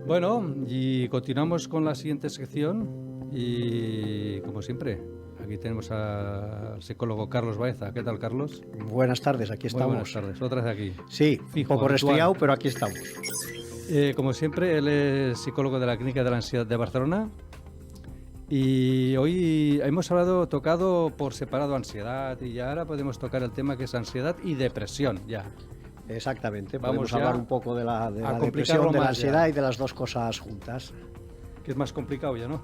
Bueno, y continuamos con la siguiente sección y, como siempre, aquí tenemos al psicólogo Carlos Baeza. ¿Qué tal, Carlos? Buenas tardes, aquí Muy estamos. buenas tardes, otra vez aquí. Sí, Fijo, un poco habitual. resfriado, pero aquí estamos. Como siempre, él es psicólogo de la Clínica de la Ansiedad de Barcelona. Y hoy hemos tocado por separado ansiedad y ahora podemos tocar el tema que es ansiedad y depresión, ya. Exactamente, Vamos podemos hablar un poco de la depresión, de la ansiedad y de las dos cosas juntas. Que es más complicado ya, ¿no?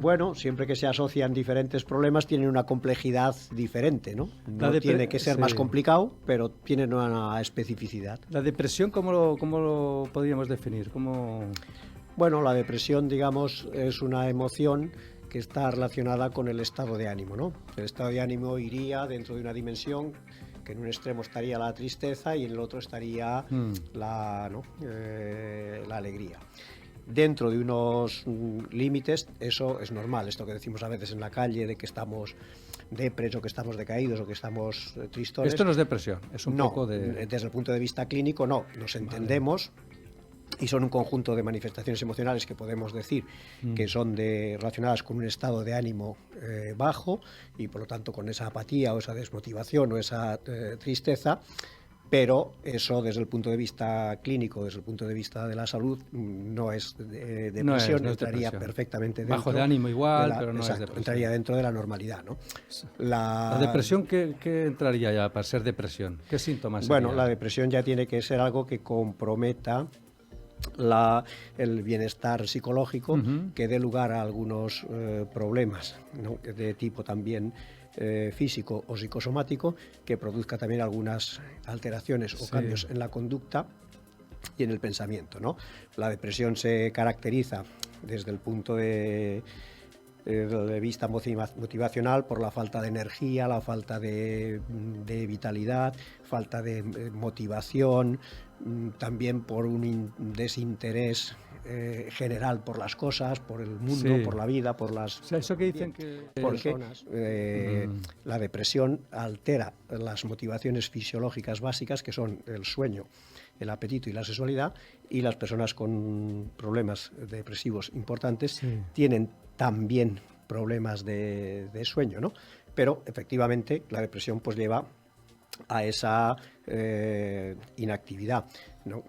Bueno, siempre que se asocian diferentes problemas tienen una complejidad diferente, ¿no? No tiene que ser más complicado, pero tiene una especificidad. ¿La depresión cómo lo podríamos definir? Bueno, la depresión, digamos, es una emoción que está relacionada con el estado de ánimo, ¿no? El estado de ánimo iría dentro de una dimensión que en un extremo estaría la tristeza y en el otro estaría la alegría. Dentro de unos límites, eso es normal. Esto que decimos a veces en la calle de que estamos depres o que estamos decaídos o que estamos tristones. Esto no es depresión, es un poco de... Desde el punto de vista clínico no, nos entendemos. Vale. Y son un conjunto de manifestaciones emocionales que podemos decir que son relacionadas con un estado de ánimo bajo y por lo tanto con esa apatía o esa desmotivación o esa tristeza, pero eso desde el punto de vista clínico, desde el punto de vista de la salud, no es depresión, no entraría perfectamente dentro. Bajo de ánimo igual, pero no es depresión. Entraría dentro de la normalidad, ¿no? ¿La depresión qué entraría ya para ser depresión? ¿Qué síntomas sería? Bueno, la depresión ya tiene que ser algo que comprometa el bienestar psicológico, que dé lugar a algunos problemas, ¿no? De tipo también físico o psicosomático, que produzca también algunas alteraciones o cambios en la conducta y en el pensamiento, ¿no? La depresión se caracteriza desde el punto de vista motivacional por la falta de energía, la falta de vitalidad, falta de motivación, también por un desinterés general por las cosas, por el mundo, por la vida, por las... O sea, eso que dicen que... Porque la depresión altera las motivaciones fisiológicas básicas, que son el sueño, el apetito y la sexualidad, y las personas con problemas depresivos importantes tienen también problemas de sueño, ¿no? Pero efectivamente la depresión pues lleva a esa inactividad, ¿no?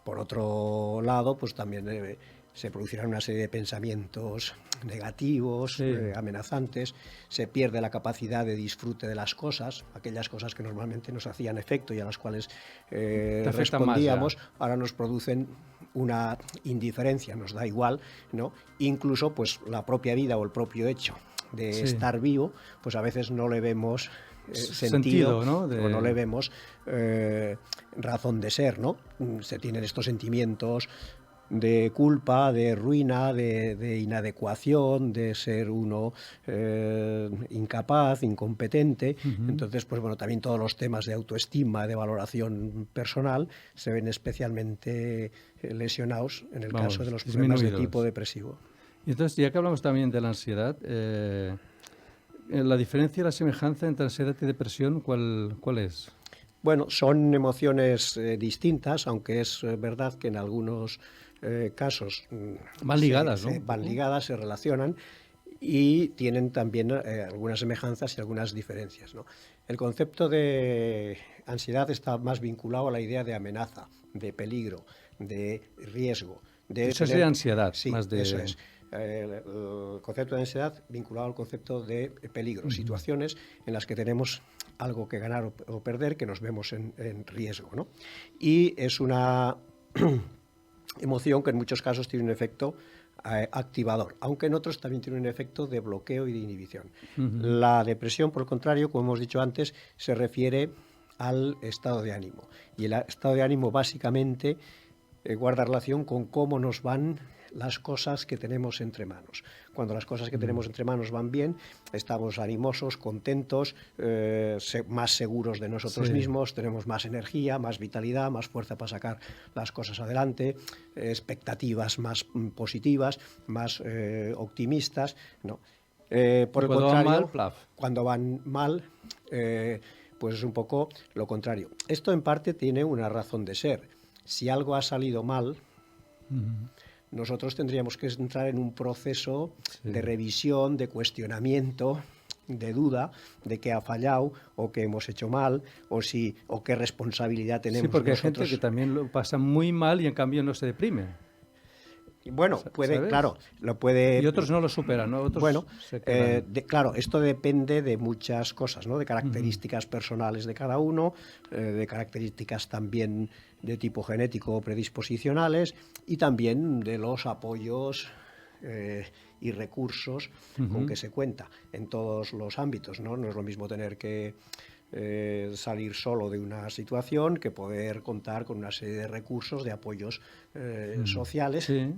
Por otro lado, pues también se producirán una serie de pensamientos negativos, amenazantes, se pierde la capacidad de disfrute de las cosas, aquellas cosas que normalmente nos hacían efecto y a las cuales respondíamos, ahora nos producen una indiferencia, nos da igual, ¿no? Incluso pues la propia vida o el propio hecho de estar vivo, pues a veces no le vemos sentido, ¿no? O no le vemos razón de ser, ¿no? Se tienen estos sentimientos de culpa, de ruina, de inadecuación, de ser uno incapaz, incompetente. Entonces, pues bueno, también todos los temas de autoestima, de valoración personal, se ven especialmente lesionados en el caso de los problemas de tipo depresivo. Y entonces, ya que hablamos también de la ansiedad, la diferencia y la semejanza entre ansiedad y depresión, ¿cuál es? Bueno, son emociones distintas, aunque es verdad que en algunos casos van ligadas, ¿no? Van ligadas, se relacionan y tienen también algunas semejanzas y algunas diferencias, ¿no? El concepto de ansiedad está más vinculado a la idea de amenaza, de peligro, de riesgo. Eso sería ansiedad. Sí, más de... eso es. El concepto de ansiedad vinculado al concepto de peligro, situaciones en las que tenemos algo que ganar o perder, que nos vemos en riesgo, ¿no? Y es una emoción que en muchos casos tiene un efecto activador, aunque en otros también tiene un efecto de bloqueo y de inhibición. La depresión, por el contrario, como hemos dicho antes, se refiere al estado de ánimo. Y el estado de ánimo básicamente guarda relación con cómo nos van las cosas que tenemos entre manos. Cuando las cosas que tenemos entre manos van bien, estamos animosos, contentos, más seguros de nosotros mismos, tenemos más energía, más vitalidad, más fuerza para sacar las cosas adelante, expectativas más positivas, más optimistas, ¿no? Por el contrario, cuando van mal, pues es un poco lo contrario. Esto en parte tiene una razón de ser. Si algo ha salido mal, Nosotros tendríamos que entrar en un proceso Sí. de revisión, de cuestionamiento, de duda de qué ha fallado o qué hemos hecho mal o qué responsabilidad tenemos Sí, porque hay nosotros. gente que también lo pasa muy mal y en cambio no se deprime. Y bueno, puede, ¿Sabes? claro, lo puede. Y otros no lo superan, ¿no? Otros Bueno, se quedan. claro, esto depende de muchas cosas, ¿no? De características personales de cada uno, de características también de tipo genético o predisposicionales y también de los apoyos y recursos con que se cuenta en todos los ámbitos, ¿no? No es lo mismo tener que salir solo de una situación que poder contar con una serie de recursos, de apoyos sociales Sí.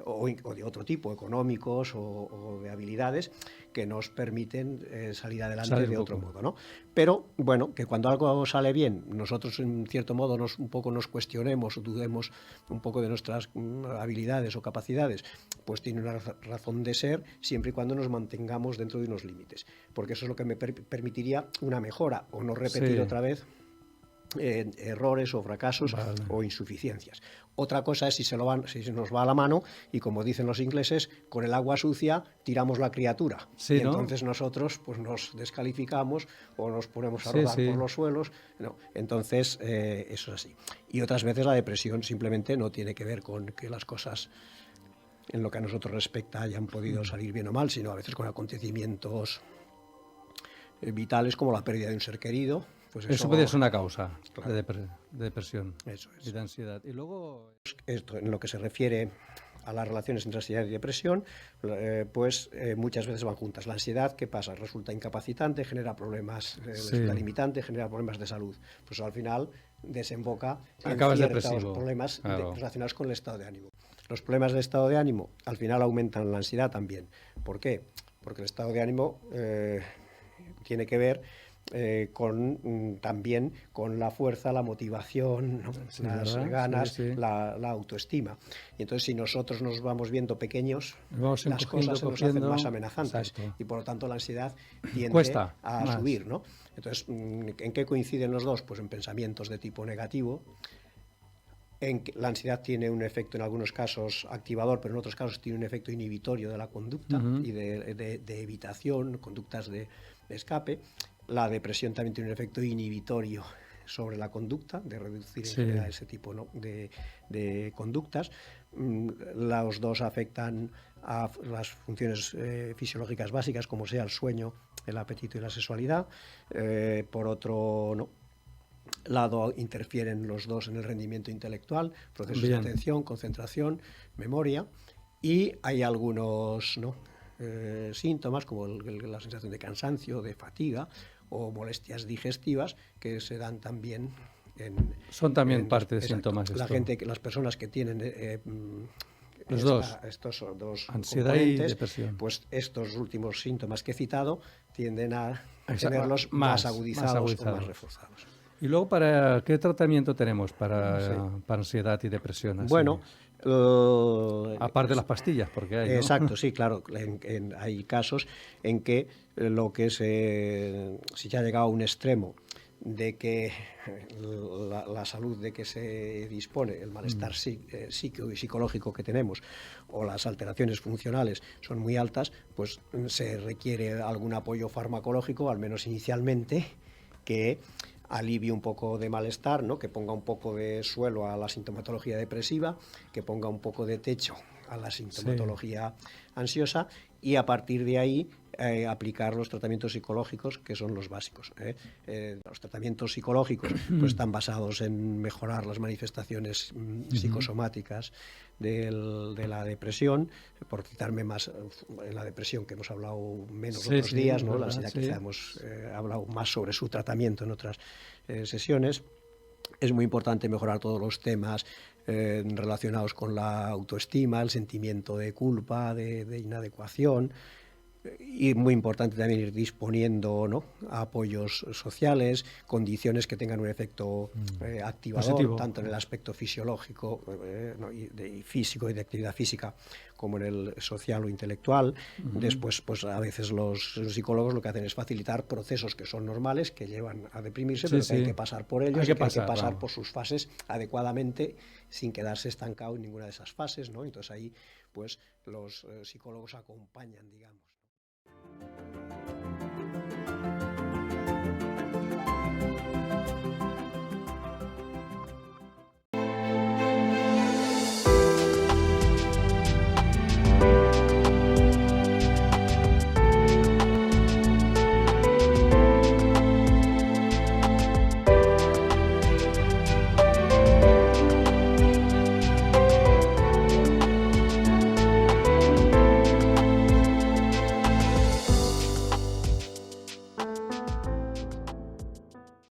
o de otro tipo, económicos o de habilidades que nos permiten salir adelante Salir de un otro poco. modo, ¿no? Pero bueno, que cuando algo sale bien, nosotros en cierto modo un poco nos cuestionemos o dudemos un poco de nuestras habilidades o capacidades, pues tiene una razón de ser siempre y cuando nos mantengamos dentro de unos límites, porque eso es lo que me permitiría una mejora o no repetir Sí. otra vez errores o fracasos Vale. o insuficiencias. Otra cosa es si se nos va a la mano y, como dicen los ingleses, con el agua sucia tiramos la criatura. Sí, y ¿no? entonces nosotros pues nos descalificamos o nos ponemos a Sí, rodar sí. por los suelos. No, entonces eso es así. Y otras veces la depresión simplemente no tiene que ver con que las cosas en lo que a nosotros respecta hayan podido salir bien o mal, sino a veces con acontecimientos vitales como la pérdida de un ser querido. Pues Eso puede ser una causa Claro. de depresión Eso es. y de ansiedad. Y luego, Esto, en lo que se refiere a las relaciones entre ansiedad y depresión, muchas veces van juntas. La ansiedad, ¿qué pasa? Resulta incapacitante, genera problemas, resulta limitante, genera problemas de salud. Pues al final desemboca en acabas ciertos depresivo. problemas Claro. relacionados con el estado de ánimo. Los problemas de estado de ánimo al final aumentan la ansiedad también. ¿Por qué? Porque el estado de ánimo tiene que ver también con la fuerza, la motivación, ¿no? Sí, las ¿verdad? ganas, Sí, sí. la autoestima. Y entonces, si nosotros nos vamos viendo pequeños, Nos vamos las encogiendo, cosas se nos hacen cogiendo. más amenazantes. Exacto. Y por lo tanto la ansiedad tiende Cuesta a más. subir, ¿no? Entonces, ¿en qué coinciden los dos? Pues en pensamientos de tipo negativo. En que la ansiedad tiene un efecto en algunos casos activador, pero en otros casos tiene un efecto inhibitorio de la conducta y de evitación, conductas de escape. La depresión también tiene un efecto inhibitorio sobre la conducta, de reducir en general ese tipo, ¿no?, de conductas. Los dos afectan a las funciones fisiológicas básicas, como sea el sueño, el apetito y la sexualidad. Por otro lado, interfieren los dos en el rendimiento intelectual, procesos de atención, concentración, memoria, y hay algunos síntomas como la sensación de cansancio, de fatiga o molestias digestivas que se dan también son también parte de síntomas. Las personas que tienen estos dos ansiedad y componentes, depresión, pues estos últimos síntomas que he citado tienden a tenerlos más agudizados o más reforzados. ¿Y luego para qué tratamiento tenemos para ansiedad y depresión? Así? Bueno, aparte de las pastillas, porque hay, ¿no? Exacto, sí, claro. Hay casos en que si ya ha llegado a un extremo de que la salud de que se dispone, el malestar psíquico y psicológico que tenemos o las alteraciones funcionales son muy altas, pues se requiere algún apoyo farmacológico, al menos inicialmente, que alivie un poco de malestar, ¿no?, que ponga un poco de suelo a la sintomatología depresiva, que ponga un poco de techo a la sintomatología ansiosa y a partir de ahí aplicar los tratamientos psicológicos, que son los básicos. Los tratamientos psicológicos pues están basados en mejorar las manifestaciones psicosomáticas de la depresión, por citarme más en la depresión, que hemos hablado menos otros días, ¿no? La ansiedad quizá hemos hablado más sobre su tratamiento en otras sesiones. Es muy importante mejorar todos los temas relacionados con la autoestima, el sentimiento de culpa, de inadecuación, y muy importante también ir disponiendo, ¿no?, a apoyos sociales, condiciones que tengan un efecto activador, positivo, tanto en el aspecto fisiológico, ¿no?, y físico y de actividad física, como en el social o intelectual. Después, pues a veces los psicólogos lo que hacen es facilitar procesos que son normales, que llevan a deprimirse, Sí, pero que hay sí. que pasar por ellos, Hay que y que hay que pasar, pasar vamos. por sus fases adecuadamente, sin quedarse estancado en ninguna de esas fases, ¿no? Entonces ahí, pues los psicólogos acompañan, digamos.